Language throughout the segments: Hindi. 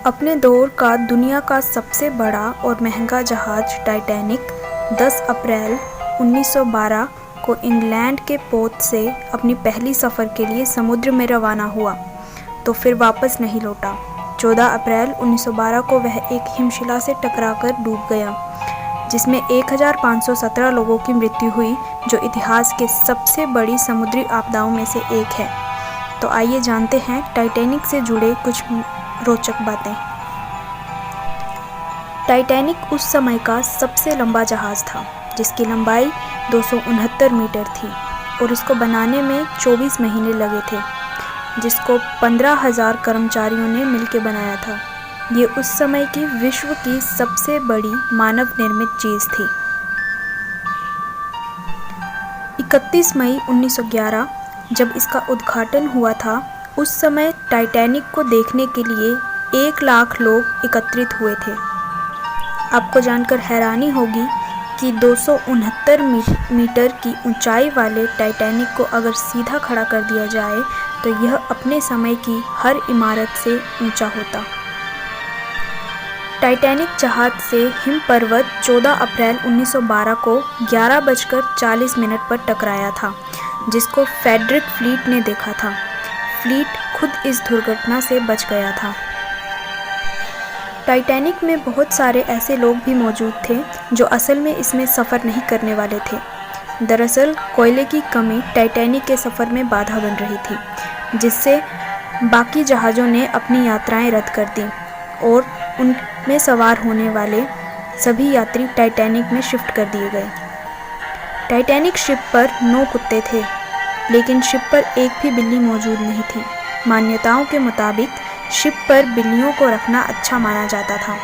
अपने दौर का दुनिया का सबसे बड़ा और महंगा जहाज टाइटैनिक 10 अप्रैल 1912 को इंग्लैंड के पोर्ट से अपनी पहली सफ़र के लिए समुद्र में रवाना हुआ तो फिर वापस नहीं लौटा। 14 अप्रैल 1912 को वह एक हिमशिला से टकराकर डूब गया, जिसमें 1517 लोगों की मृत्यु हुई, जो इतिहास के सबसे बड़ी समुद्री आपदाओं में से एक है। तो आइए जानते हैं टाइटैनिक से जुड़े कुछ रोचक बातें। टाइटैनिक उस समय का सबसे लंबा जहाज़ था, जिसकी लंबाई 269 मीटर थी और इसको बनाने में 24 महीने लगे थे, जिसको 15,000 कर्मचारियों ने मिलकर बनाया था। ये उस समय की विश्व की सबसे बड़ी मानव निर्मित चीज़ थी। 31 मई 1911 जब इसका उद्घाटन हुआ था, उस समय टाइटैनिक को देखने के लिए 1 लाख लोग एकत्रित हुए थे। आपको जानकर हैरानी होगी कि 269 मीटर की ऊंचाई वाले टाइटैनिक को अगर सीधा खड़ा कर दिया जाए तो यह अपने समय की हर इमारत से ऊंचा होता। टाइटैनिक जहाज से हिम पर्वत 14 अप्रैल 1912 को 11:40 पर टकराया था, जिसको फ्रेडरिक फ्लीट ने देखा था। फ्लीट खुद इस दुर्घटना से बच गया था। टाइटैनिक में बहुत सारे ऐसे लोग भी मौजूद थे जो असल में इसमें सफ़र नहीं करने वाले थे। दरअसल कोयले की कमी टाइटैनिक के सफ़र में बाधा बन रही थी, जिससे बाकी जहाज़ों ने अपनी यात्राएं रद्द कर दी और उनमें सवार होने वाले सभी यात्री टाइटैनिक में शिफ्ट कर दिए गए। टाइटैनिक शिप पर 9 कुत्ते थे, लेकिन शिप पर एक भी बिल्ली मौजूद नहीं थी। मान्यताओं के मुताबिक शिप पर बिल्लियों को रखना अच्छा माना जाता था।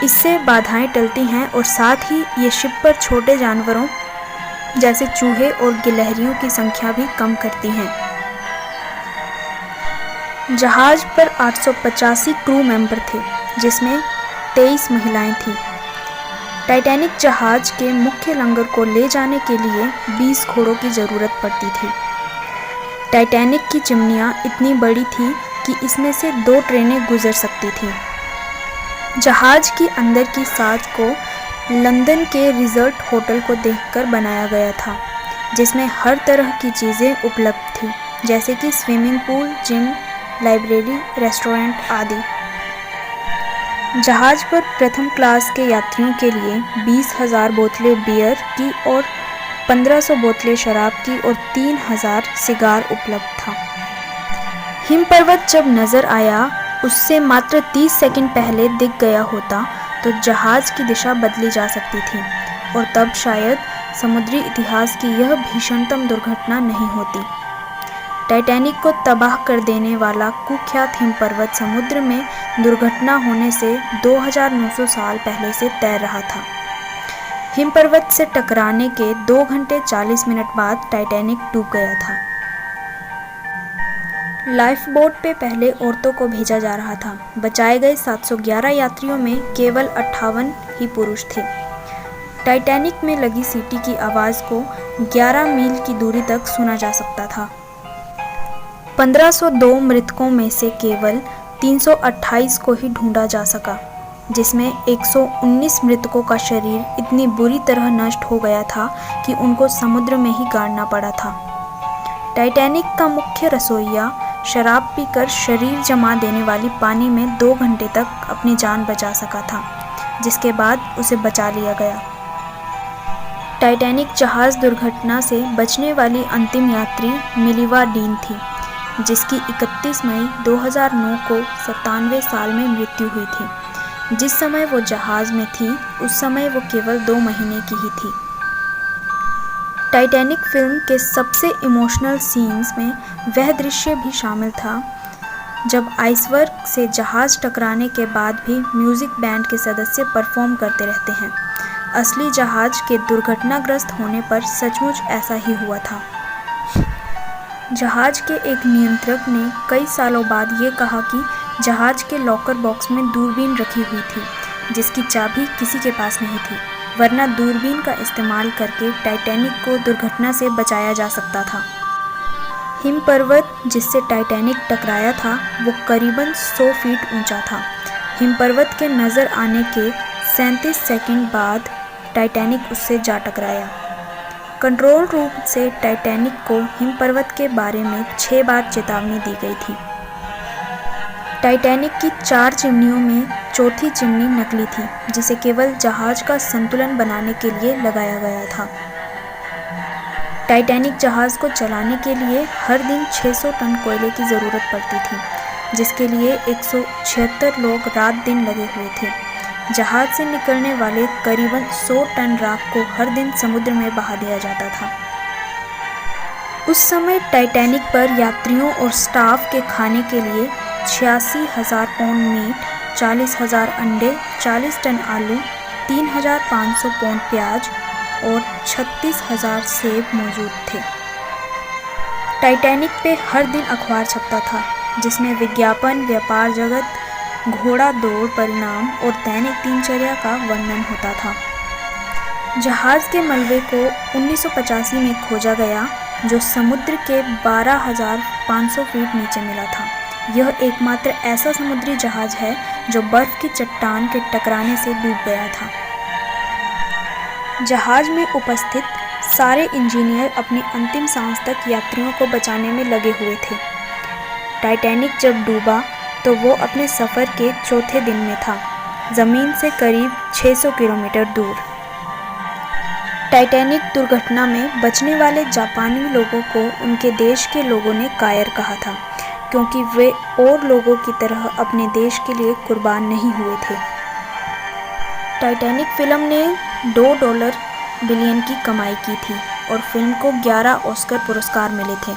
इससे बाधाएं टलती हैं और साथ ही ये शिप पर छोटे जानवरों जैसे चूहे और गिलहरियों की संख्या भी कम करती हैं। जहाज पर 885 क्रू मेंबर थे, जिसमें 23 महिलाएं थीं। टाइटैनिक जहाज के मुख्य लंगर को ले जाने के लिए 20 घोड़ों की ज़रूरत पड़ती थी। टाइटैनिक की चिमनियाँ इतनी बड़ी थी कि इसमें से 2 ट्रेनें गुजर सकती थीं। जहाज की अंदर की साज को लंदन के रिजर्ट होटल को देखकर बनाया गया था, जिसमें हर तरह की चीज़ें उपलब्ध थीं, जैसे कि swimming pool, gym, library, restaurant आदि। जहाज पर प्रथम क्लास के यात्रियों के लिए 20,000 बोतलें बियर की और 1500 बोतलें शराब की और 3,000 सिगार उपलब्ध था। हिम पर्वत जब नज़र आया, उससे मात्र 30 सेकंड पहले दिख गया होता तो जहाज़ की दिशा बदली जा सकती थी और तब शायद समुद्री इतिहास की यह भीषणतम दुर्घटना नहीं होती। टाइटैनिक को तबाह कर देने वाला कुख्यात हिम पर्वत समुद्र में दुर्घटना होने से 2900 साल पहले से तैर रहा था। हिम पर्वत से टकराने के 2 घंटे 40 मिनट बाद टाइटैनिक डूब गया था। लाइफ बोट पे पहले औरतों को भेजा जा रहा था। बचाए गए 711 यात्रियों में केवल 58 ही पुरुष थे। टाइटैनिक में लगी सीटी की आवाज़ को 11 मील की दूरी तक सुना जा सकता था। 1502 मृतकों में से केवल 328 को ही ढूंढा जा सका, जिसमें 119 मृतकों का शरीर इतनी बुरी तरह नष्ट हो गया था कि उनको समुद्र में ही गाड़ना पड़ा था। टाइटैनिक का मुख्य रसोइया शराब पीकर शरीर जमा देने वाली पानी में 2 घंटे तक अपनी जान बचा सका था, जिसके बाद उसे बचा लिया गया। टाइटैनिक जहाज़ दुर्घटना से बचने वाली अंतिम यात्री मिलिवा डीन थी, जिसकी 31 मई 2009 को 97 साल में मृत्यु हुई थी। जिस समय वो जहाज़ में थी, उस समय वो केवल 2 महीने की ही थी। टाइटैनिक फिल्म के सबसे इमोशनल सीन्स में वह दृश्य भी शामिल था जब आइसबर्ग से जहाज़ टकराने के बाद भी म्यूज़िक बैंड के सदस्य परफॉर्म करते रहते हैं। असली जहाज़ के दुर्घटनाग्रस्त होने पर सचमुच ऐसा ही हुआ था। जहाज़ के एक नियंत्रक ने कई सालों बाद ये कहा कि जहाज़ के लॉकर बॉक्स में दूरबीन रखी हुई थी, जिसकी चाबी किसी के पास नहीं थी, वरना दूरबीन का इस्तेमाल करके टाइटैनिक को दुर्घटना से बचाया जा सकता था। हिम पर्वत जिससे टाइटैनिक टकराया था वो करीबन 100 फीट ऊंचा था। हिम पर्वत के नज़र आने के 37 सेकंड बाद टाइटैनिक उससे जा टकराया। कंट्रोल रूम से टाइटैनिक को हिम पर्वत के बारे में 6 बार चेतावनी दी गई थी। टाइटैनिक की 4 चिमनियों में चौथी चिमनी नकली थी, जिसे केवल जहाज का संतुलन बनाने के लिए लगाया गया था। टाइटैनिक जहाज़ को चलाने के लिए हर दिन 600 टन कोयले की ज़रूरत पड़ती थी, जिसके लिए 176 लोग रात दिन लगे हुए थे। जहाज़ से निकलने वाले करीबन 100 टन राख को हर दिन समुद्र में बहा दिया जाता था। उस समय टाइटैनिक पर यात्रियों और स्टाफ के खाने के लिए 86,000 पाउंड मीट, 40,000 अंडे, 40 टन आलू, 3,500 पाउंड प्याज और 36,000 सेब मौजूद थे। टाइटैनिक पे हर दिन अखबार छपता था, जिसमें विज्ञापन, व्यापार जगत, घोड़ा दौड़ परिणाम और दैनिक दिनचर्या का वर्णन होता था। जहाज़ के मलबे को 1985 में खोजा गया, जो समुद्र के 12,500 फीट नीचे मिला था। यह एकमात्र ऐसा समुद्री जहाज़ है जो बर्फ़ की चट्टान के टकराने से डूब गया था। जहाज़ में उपस्थित सारे इंजीनियर अपनी अंतिम सांस तक यात्रियों को बचाने में लगे हुए थे। टाइटैनिक जब डूबा तो वो अपने सफ़र के चौथे दिन में था, ज़मीन से करीब 600 किलोमीटर दूर। टाइटैनिक दुर्घटना में बचने वाले जापानी लोगों को उनके देश के लोगों ने कायर कहा था, क्योंकि वे और लोगों की तरह अपने देश के लिए कुर्बान नहीं हुए थे। टाइटैनिक फिल्म ने $2 बिलियन की कमाई की थी और फिल्म को 11 ऑस्कर पुरस्कार मिले थे।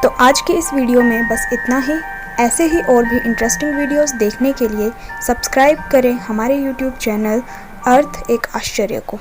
तो आज के इस वीडियो में बस इतना ही। ऐसे ही और भी इंटरेस्टिंग वीडियोस देखने के लिए सब्सक्राइब करें हमारे YouTube चैनल अर्थ एक आश्चर्य को।